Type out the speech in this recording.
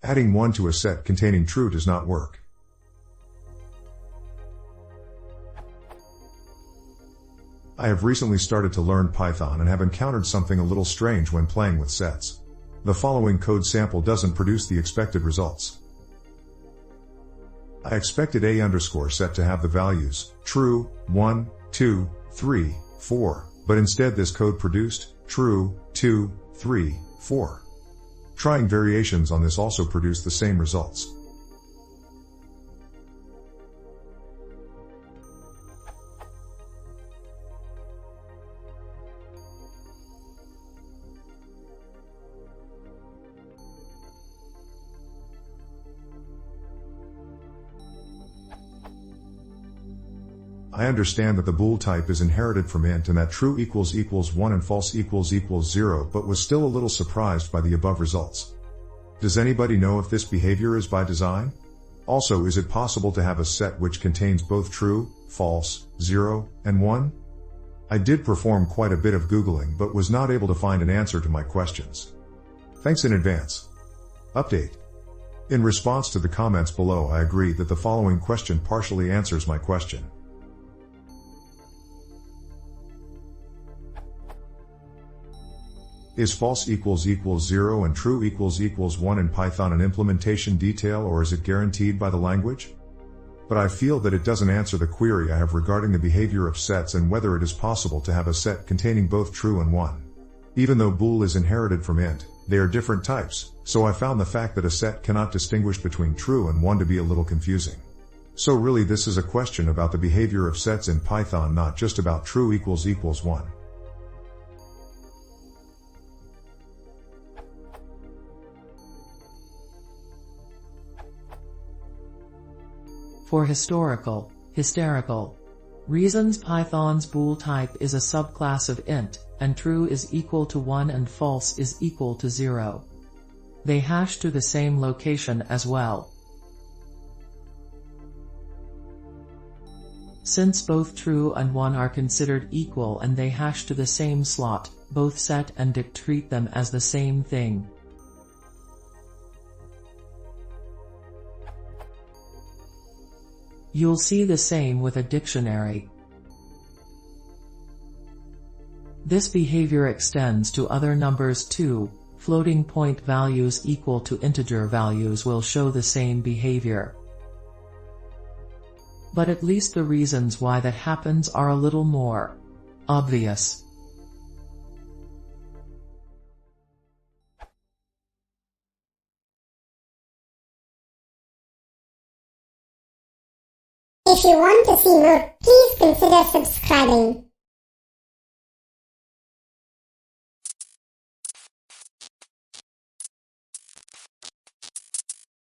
Adding 1 to a set containing true does not work. I have recently started to learn Python and have encountered something a little strange when playing with sets. The following code sample doesn't produce the expected results. I expected a_set to have the values true, 1, 2, 3, 4, but instead this code produced true, 2, 3, 4. Trying variations on this also produced the same results. I understand that the bool type is inherited from int and that true equals 1 and false equals 0, but was still a little surprised by the above results. Does anybody know if this behavior is by design? Also, is it possible to have a set which contains both true, false, 0, and 1? I did perform quite a bit of Googling but was not able to find an answer to my questions. Thanks in advance. Update. In response to the comments below, I agree that the following question partially answers my question. Is false equals 0 and true equals 1 in Python an implementation detail, or is it guaranteed by the language? But I feel that it doesn't answer the query I have regarding the behavior of sets and whether it is possible to have a set containing both true and 1. Even though bool is inherited from int, they are different types, so I found the fact that a set cannot distinguish between true and 1 to be a little confusing. So really this is a question about the behavior of sets in Python, not just about true equals 1. For hysterical reasons, Python's bool type is a subclass of int, and true is equal to 1 and false is equal to 0. They hash to the same location as well. Since both true and 1 are considered equal and they hash to the same slot, both set and dict treat them as the same thing. You'll see the same with a dictionary. This behavior extends to other numbers too. Floating point values equal to integer values will show the same behavior. But at least the reasons why that happens are a little more obvious. If you want to see more, please consider subscribing.